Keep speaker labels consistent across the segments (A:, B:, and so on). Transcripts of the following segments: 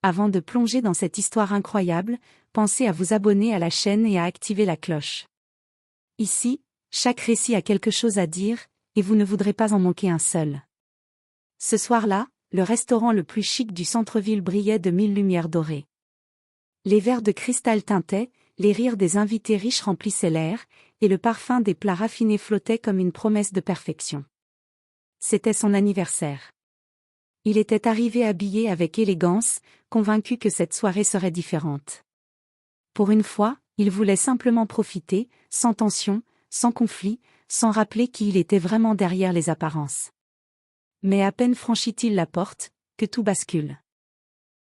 A: Avant de plonger dans cette histoire incroyable, pensez à vous abonner à la chaîne et à activer la cloche. Ici, chaque récit a quelque chose à dire, et vous ne voudrez pas en manquer un seul. Ce soir-là, le restaurant le plus chic du centre-ville brillait de 1000 lumières dorées. Les verres de cristal tintaient, les rires des invités riches remplissaient l'air, et le parfum des plats raffinés flottait comme une promesse de perfection. C'était son anniversaire. Il était arrivé habillé avec élégance, convaincu que cette soirée serait différente. Pour une fois, il voulait simplement profiter, sans tension, sans conflit, sans rappeler qui il était vraiment derrière les apparences. Mais à peine franchit-il la porte, que tout bascule.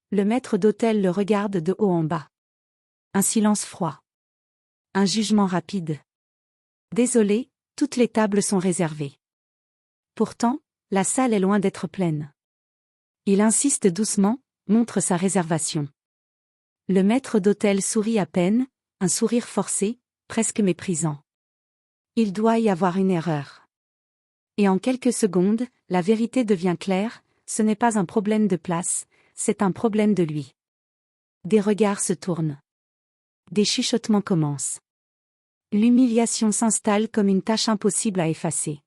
A: Le maître d'hôtel le regarde de haut en bas. Un silence froid. Un jugement rapide. Désolé, toutes les tables sont réservées. Pourtant, la salle est loin d'être pleine. Il insiste doucement, montre sa réservation. Le maître d'hôtel sourit à peine, un sourire forcé, presque méprisant. Il doit y avoir une erreur. Et en quelques secondes, la vérité devient claire, ce n'est pas un problème de place, c'est un problème de lui. Des regards se tournent. Des chuchotements commencent. L'humiliation s'installe comme une tâche impossible à effacer.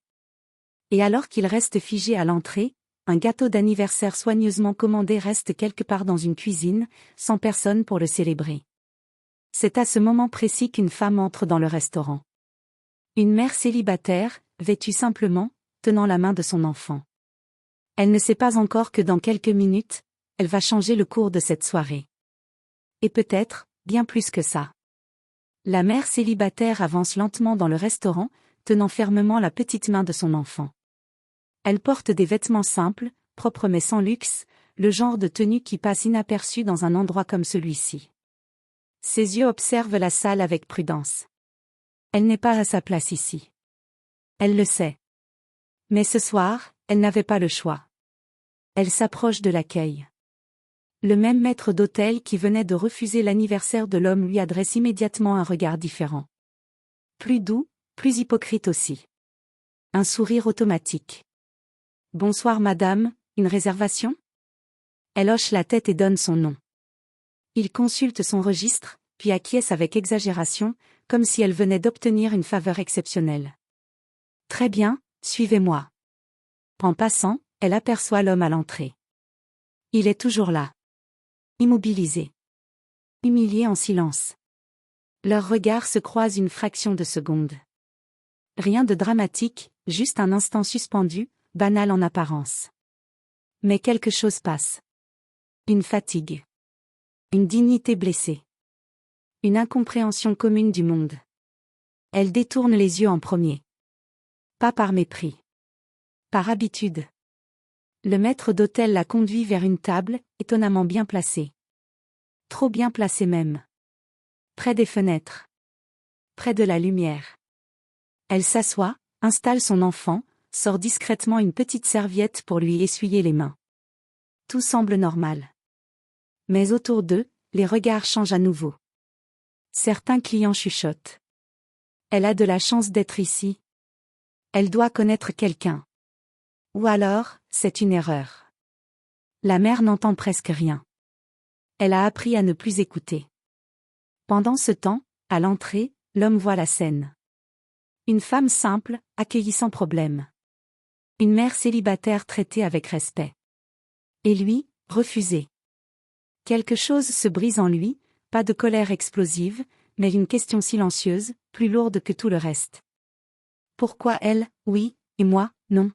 A: Et alors qu'il reste figé à l'entrée, un gâteau d'anniversaire soigneusement commandé reste quelque part dans une cuisine, sans personne pour le célébrer. C'est à ce moment précis qu'une femme entre dans le restaurant. Une mère célibataire, vêtue simplement, tenant la main de son enfant. Elle ne sait pas encore que dans quelques minutes, elle va changer le cours de cette soirée. Et peut-être, bien plus que ça. La mère célibataire avance lentement dans le restaurant, tenant fermement la petite main de son enfant. Elle porte des vêtements simples, propres mais sans luxe, le genre de tenue qui passe inaperçue dans un endroit comme celui-ci. Ses yeux observent la salle avec prudence. Elle n'est pas à sa place ici. Elle le sait. Mais ce soir, elle n'avait pas le choix. Elle s'approche de l'accueil. Le même maître d'hôtel qui venait de refuser l'anniversaire de l'homme lui adresse immédiatement un regard différent. Plus doux, plus hypocrite aussi. Un sourire automatique. « Bonsoir madame, une réservation ?» Elle hoche la tête et donne son nom. Il consulte son registre, puis acquiesce avec exagération, comme si elle venait d'obtenir une faveur exceptionnelle. « Très bien, suivez-moi. » En passant, elle aperçoit l'homme à l'entrée. Il est toujours là. Immobilisé. Humilié en silence. Leurs regards se croisent une fraction de seconde. Rien de dramatique, juste un instant suspendu, banal en apparence. Mais quelque chose passe. Une fatigue. Une dignité blessée. Une incompréhension commune du monde. Elle détourne les yeux en premier. Pas par mépris. Par habitude. Le maître d'hôtel la conduit vers une table, étonnamment bien placée. Trop bien placée même. Près des fenêtres. Près de la lumière. Elle s'assoit, installe son enfant, sort discrètement une petite serviette pour lui essuyer les mains. Tout semble normal. Mais autour d'eux, les regards changent à nouveau. Certains clients chuchotent. Elle a de la chance d'être ici. Elle doit connaître quelqu'un. Ou alors, c'est une erreur. La mère n'entend presque rien. Elle a appris à ne plus écouter. Pendant ce temps, à l'entrée, l'homme voit la scène. Une femme simple, accueillie sans problème. Une mère célibataire traitée avec respect. Et lui, refusé. Quelque chose se brise en lui, pas de colère explosive, mais une question silencieuse, plus lourde que tout le reste. Pourquoi elle, oui, et moi, non?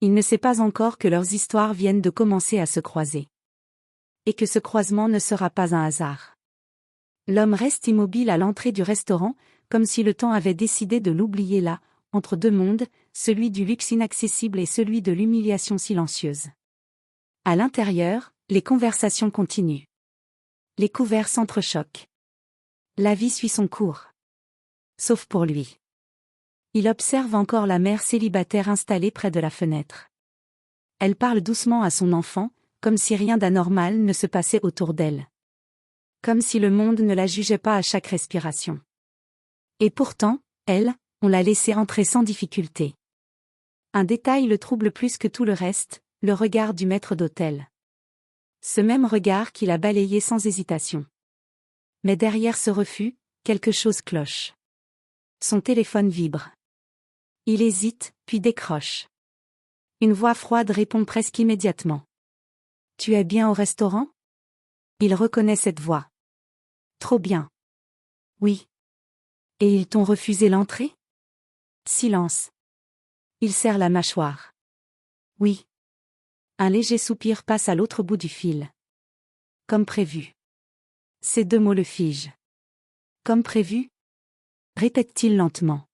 A: Il ne sait pas encore que leurs histoires viennent de commencer à se croiser. Et que ce croisement ne sera pas un hasard. L'homme reste immobile à l'entrée du restaurant, comme si le temps avait décidé de l'oublier là, entre deux mondes, celui du luxe inaccessible et celui de l'humiliation silencieuse. À l'intérieur, les conversations continuent. Les couverts s'entrechoquent. La vie suit son cours. Sauf pour lui. Il observe encore la mère célibataire installée près de la fenêtre. Elle parle doucement à son enfant, comme si rien d'anormal ne se passait autour d'elle. Comme si le monde ne la jugeait pas à chaque respiration. Et pourtant, elle, on l'a laissée entrer sans difficulté. Un détail le trouble plus que tout le reste, le regard du maître d'hôtel. Ce même regard qui l'a balayé sans hésitation. Mais derrière ce refus, quelque chose cloche. Son téléphone vibre. Il hésite, puis décroche. Une voix froide répond presque immédiatement. « Tu es bien au restaurant ?» Il reconnaît cette voix. « Trop bien. »« Oui. »« Et ils t'ont refusé l'entrée ?» Silence. Il serre la mâchoire. « Oui. » Un léger soupir passe à l'autre bout du fil. « Comme prévu. » Ces deux mots le figent. « Comme prévu ?» répète-t-il lentement.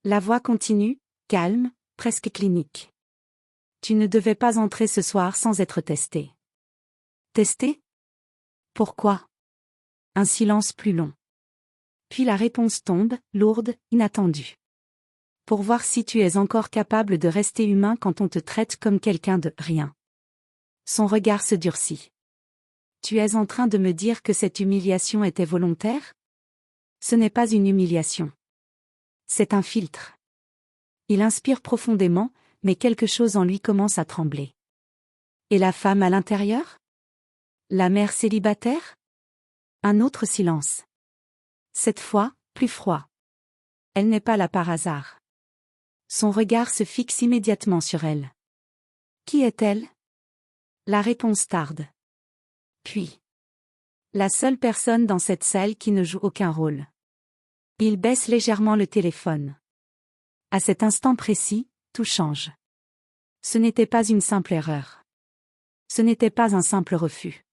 A: La voix continue, calme, presque clinique. « Tu ne devais pas entrer ce soir sans être testé. » Testé ? Pourquoi ? Un silence plus long. Puis la réponse tombe, lourde, inattendue. Pour voir si tu es encore capable de rester humain quand on te traite comme quelqu'un de rien. Son regard se durcit. Tu es en train de me dire que cette humiliation était volontaire ? Ce n'est pas une humiliation. C'est un filtre. Il inspire profondément, mais quelque chose en lui commence à trembler. Et la femme à l'intérieur ? La mère célibataire ? Un autre silence. Cette fois, plus froid. Elle n'est pas là par hasard. Son regard se fixe immédiatement sur elle. Qui est-elle ? La réponse tarde. Puis. La seule personne dans cette salle qui ne joue aucun rôle. Il baisse légèrement le téléphone. À cet instant précis, tout change. Ce n'était pas une simple erreur. Ce n'était pas un simple refus.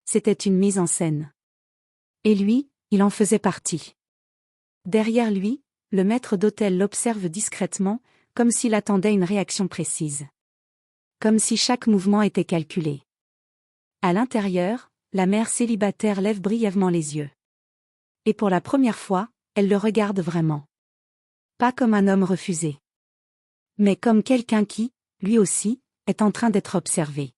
A: C'était une mise en scène. Et lui, il en faisait partie. Derrière lui, le maître d'hôtel l'observe discrètement, comme s'il attendait une réaction précise. Comme si chaque mouvement était calculé. À l'intérieur, la mère célibataire lève brièvement les yeux. Et pour la première fois, elle le regarde vraiment. Pas comme un homme refusé. Mais comme quelqu'un qui, lui aussi, est en train d'être observé.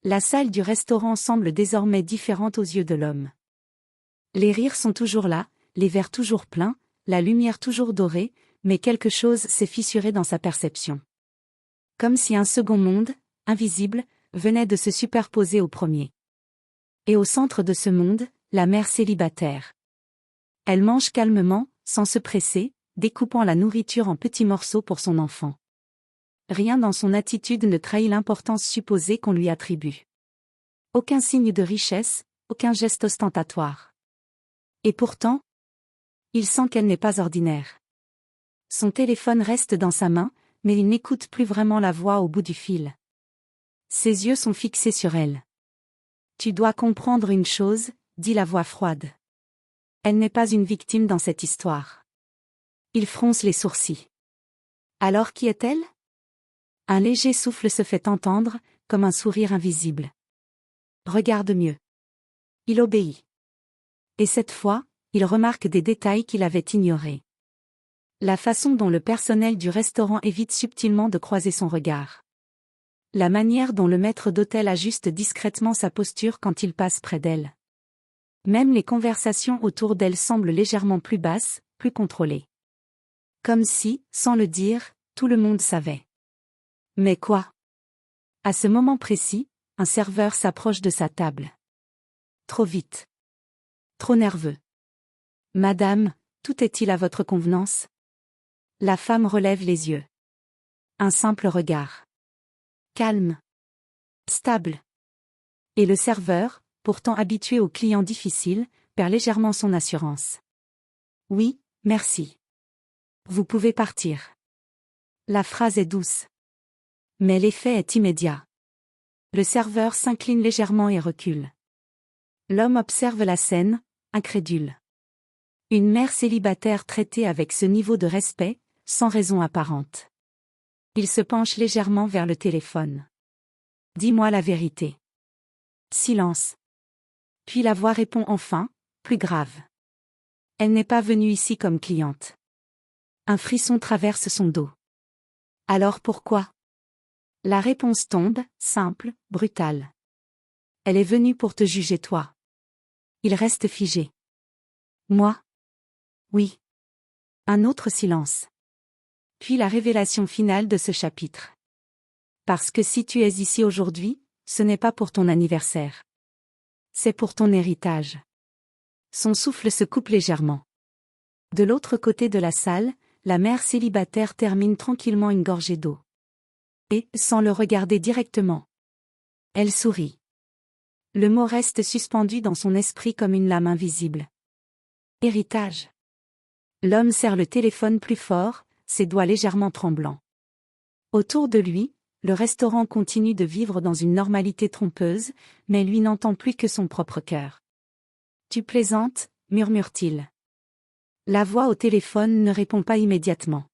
A: La salle du restaurant semble désormais différente aux yeux de l'homme. Les rires sont toujours là, les verres toujours pleins, la lumière toujours dorée, mais quelque chose s'est fissuré dans sa perception. Comme si un second monde, invisible, venait de se superposer au premier. Et au centre de ce monde, la mère célibataire. Elle mange calmement, sans se presser, découpant la nourriture en petits morceaux pour son enfant. Rien dans son attitude ne trahit l'importance supposée qu'on lui attribue. Aucun signe de richesse, aucun geste ostentatoire. Et pourtant, il sent qu'elle n'est pas ordinaire. Son téléphone reste dans sa main, mais il n'écoute plus vraiment la voix au bout du fil. Ses yeux sont fixés sur elle. « Tu dois comprendre une chose », dit la voix froide. Elle n'est pas une victime dans cette histoire. Il fronce les sourcils. Alors qui est-elle ? Un léger souffle se fait entendre, comme un sourire invisible. Regarde mieux. Il obéit. Et cette fois, il remarque des détails qu'il avait ignorés. La façon dont le personnel du restaurant évite subtilement de croiser son regard. La manière dont le maître d'hôtel ajuste discrètement sa posture quand il passe près d'elle. Même les conversations autour d'elle semblent légèrement plus basses, plus contrôlées. Comme si, sans le dire, tout le monde savait. Mais quoi ? À ce moment précis, un serveur s'approche de sa table. Trop vite. Trop nerveux. « Madame, tout est-il à votre convenance ?» La femme relève les yeux. Un simple regard. Calme. Stable. Et le serveur, pourtant habitué aux clients difficiles, perd légèrement son assurance. « Oui, merci. Vous pouvez partir. » La phrase est douce. Mais l'effet est immédiat. Le serveur s'incline légèrement et recule. L'homme observe la scène, incrédule. Une mère célibataire traitée avec ce niveau de respect, sans raison apparente. Il se penche légèrement vers le téléphone. « Dis-moi la vérité. » Silence. Puis la voix répond enfin, plus grave. Elle n'est pas venue ici comme cliente. Un frisson traverse son dos. Alors pourquoi ? La réponse tombe, simple, brutale. Elle est venue pour te juger toi. Il reste figé. Moi ? Oui. Un autre silence. Puis la révélation finale de ce chapitre. Parce que si tu es ici aujourd'hui, ce n'est pas pour ton anniversaire. C'est pour ton héritage. Son souffle se coupe légèrement. De l'autre côté de la salle, la mère célibataire termine tranquillement une gorgée d'eau. Et, sans le regarder directement, elle sourit. Le mot reste suspendu dans son esprit comme une lame invisible. Héritage. L'homme serre le téléphone plus fort, ses doigts légèrement tremblants. Autour de lui, le restaurant continue de vivre dans une normalité trompeuse, mais lui n'entend plus que son propre cœur. « Tu plaisantes » murmure-t-il. La voix au téléphone ne répond pas immédiatement.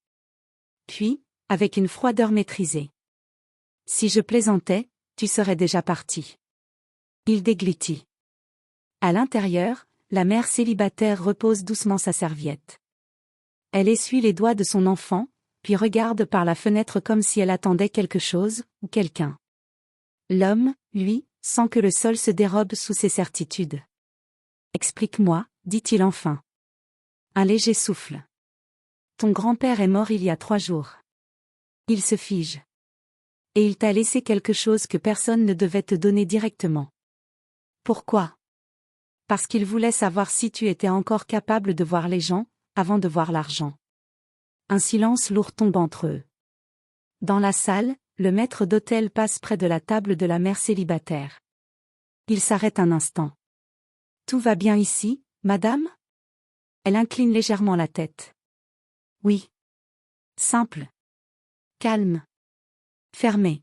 A: Puis, avec une froideur maîtrisée. « Si je plaisantais, tu serais déjà parti. » Il déglutit. À l'intérieur, la mère célibataire repose doucement sa serviette. Elle essuie les doigts de son enfant, puis regarde par la fenêtre comme si elle attendait quelque chose, ou quelqu'un. L'homme, lui, sent que le sol se dérobe sous ses certitudes. « Explique-moi, » dit-il enfin. Un léger souffle. « Ton grand-père est mort il y a 3 jours. » Il se fige. « Et il t'a laissé quelque chose que personne ne devait te donner directement. » Pourquoi ? Parce qu'il voulait savoir si tu étais encore capable de voir les gens, avant de voir l'argent. Un silence lourd tombe entre eux. Dans la salle, le maître d'hôtel passe près de la table de la mère célibataire. Il s'arrête un instant. « Tout va bien ici, madame ?» Elle incline légèrement la tête. « Oui. » Simple. Calme. Fermé.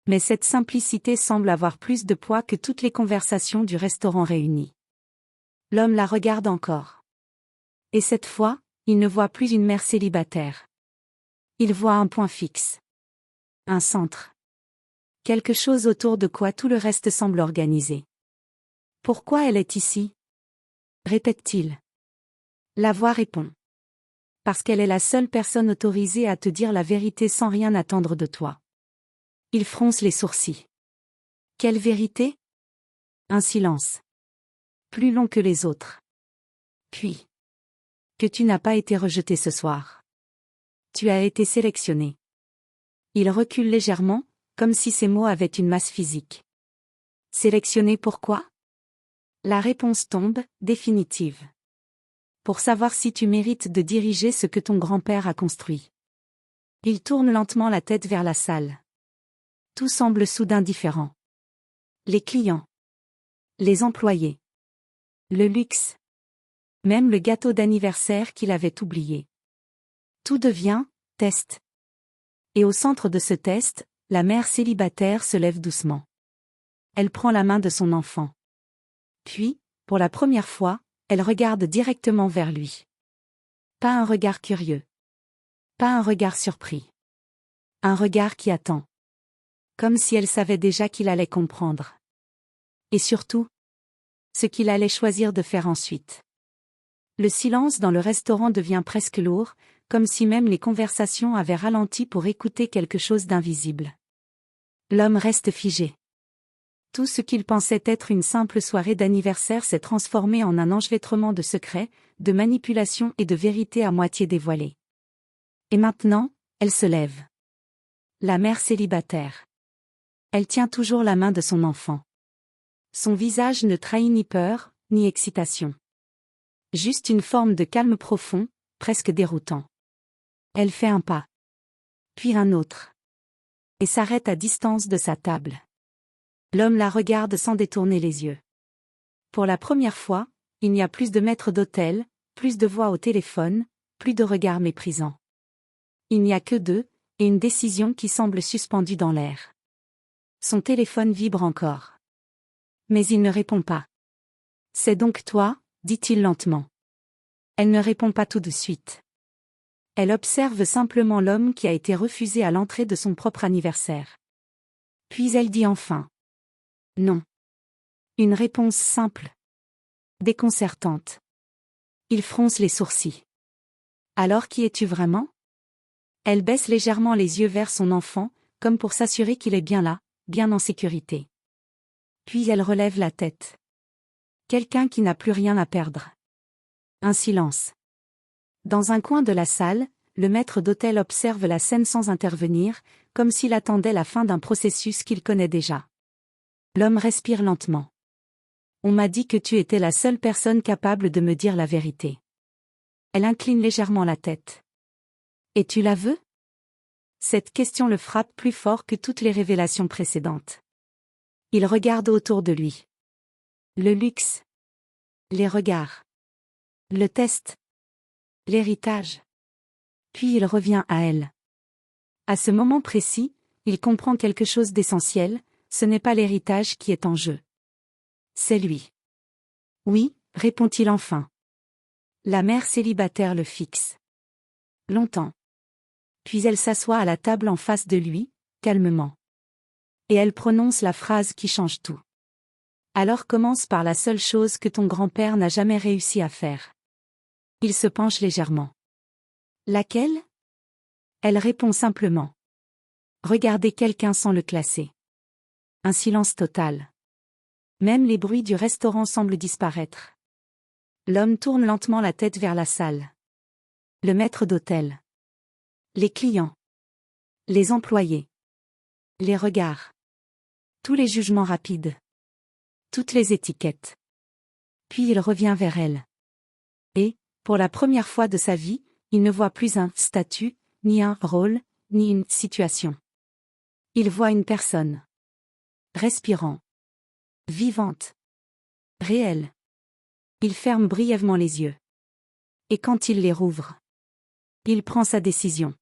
A: Mais cette simplicité semble avoir plus de poids que toutes les conversations du restaurant réunies. L'homme la regarde encore. Et cette fois, il ne voit plus une mère célibataire. Il voit un point fixe. Un centre. Quelque chose autour de quoi tout le reste semble organisé. « Pourquoi elle est ici ?» répète-t-il. La voix répond. « Parce qu'elle est la seule personne autorisée à te dire la vérité sans rien attendre de toi. » Il fronce les sourcils. « Quelle vérité ?» Un silence. Plus long que les autres. Puis. « Que tu n'as pas été rejeté ce soir. Tu as été sélectionné. » Il recule légèrement, comme si ces mots avaient une masse physique. « Sélectionné pourquoi ?» La réponse tombe, définitive. « Pour savoir si tu mérites de diriger ce que ton grand-père a construit. » Il tourne lentement la tête vers la salle. Tout semble soudain différent. Les clients. Les employés. Le luxe. Même le gâteau d'anniversaire qu'il avait oublié. Tout devient test. Et au centre de ce test, la mère célibataire se lève doucement. Elle prend la main de son enfant. Puis, pour la première fois, elle regarde directement vers lui. Pas un regard curieux. Pas un regard surpris. Un regard qui attend. Comme si elle savait déjà qu'il allait comprendre. Et surtout, ce qu'il allait choisir de faire ensuite. Le silence dans le restaurant devient presque lourd, comme si même les conversations avaient ralenti pour écouter quelque chose d'invisible. L'homme reste figé. Tout ce qu'il pensait être une simple soirée d'anniversaire s'est transformé en un enchevêtrement de secrets, de manipulations et de vérités à moitié dévoilées. Et maintenant, elle se lève. La mère célibataire. Elle tient toujours la main de son enfant. Son visage ne trahit ni peur, ni excitation. Juste une forme de calme profond, presque déroutant. Elle fait un pas. Puis un autre. Et s'arrête à distance de sa table. L'homme la regarde sans détourner les yeux. Pour la première fois, il n'y a plus de maître d'hôtel, plus de voix au téléphone, plus de regards méprisants. Il n'y a que deux, et une décision qui semble suspendue dans l'air. Son téléphone vibre encore. Mais il ne répond pas. « C'est donc toi ?» dit-il lentement. Elle ne répond pas tout de suite. Elle observe simplement l'homme qui a été refusé à l'entrée de son propre anniversaire. Puis elle dit enfin. « Non. » Une réponse simple. Déconcertante. Il fronce les sourcils. « Alors qui es-tu vraiment ?» Elle baisse légèrement les yeux vers son enfant, comme pour s'assurer qu'il est bien là, bien en sécurité. Puis elle relève la tête. Quelqu'un qui n'a plus rien à perdre. Un silence. Dans un coin de la salle, le maître d'hôtel observe la scène sans intervenir, comme s'il attendait la fin d'un processus qu'il connaît déjà. L'homme respire lentement. On m'a dit que tu étais la seule personne capable de me dire la vérité. Elle incline légèrement la tête. Et tu la veux? Cette question le frappe plus fort que toutes les révélations précédentes. Il regarde autour de lui. Le luxe. Les regards. Le test. L'héritage. Puis il revient à elle. À ce moment précis, il comprend quelque chose d'essentiel, ce n'est pas l'héritage qui est en jeu. C'est lui. Oui, répond-il enfin. La mère célibataire le fixe. Longtemps. Puis elle s'assoit à la table en face de lui, calmement. Et elle prononce la phrase qui change tout. Alors commence par la seule chose que ton grand-père n'a jamais réussi à faire. Il se penche légèrement. Laquelle? Elle répond simplement. Regardez quelqu'un sans le classer. Un silence total. Même les bruits du restaurant semblent disparaître. L'homme tourne lentement la tête vers la salle. Le maître d'hôtel. Les clients. Les employés. Les regards. Tous les jugements rapides. Toutes les étiquettes. Puis il revient vers elle. Et, pour la première fois de sa vie, il ne voit plus un statut, ni un rôle, ni une situation. Il voit une personne. Respirant. Vivante. Réelle. Il ferme brièvement les yeux. Et quand il les rouvre, il prend sa décision.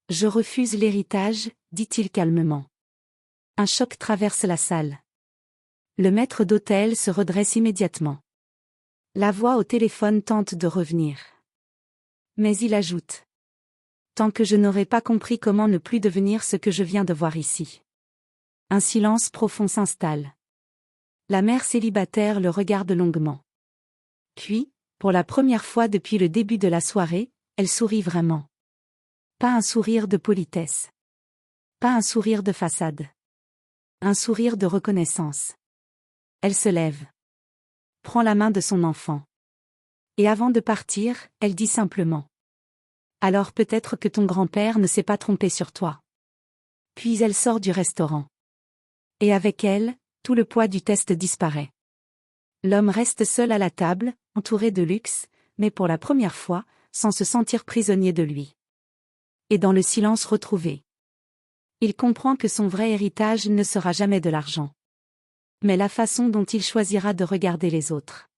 A: Je refuse l'héritage, dit-il calmement. Un choc traverse la salle. Le maître d'hôtel se redresse immédiatement. La voix au téléphone tente de revenir. Mais il ajoute. Tant que je n'aurai pas compris comment ne plus devenir ce que je viens de voir ici. Un silence profond s'installe. La mère célibataire le regarde longuement. Puis, pour la première fois depuis le début de la soirée, elle sourit vraiment. Pas un sourire de politesse. Pas un sourire de façade. Un sourire de reconnaissance. Elle se lève. Prend la main de son enfant. Et avant de partir, elle dit simplement. Alors peut-être que ton grand-père ne s'est pas trompé sur toi. Puis elle sort du restaurant. Et avec elle, tout le poids du test disparaît. L'homme reste seul à la table, entouré de luxe, mais pour la première fois, sans se sentir prisonnier de lui. Et dans le silence retrouvé. Il comprend que son vrai héritage ne sera jamais de l'argent. Mais la façon dont il choisira de regarder les autres.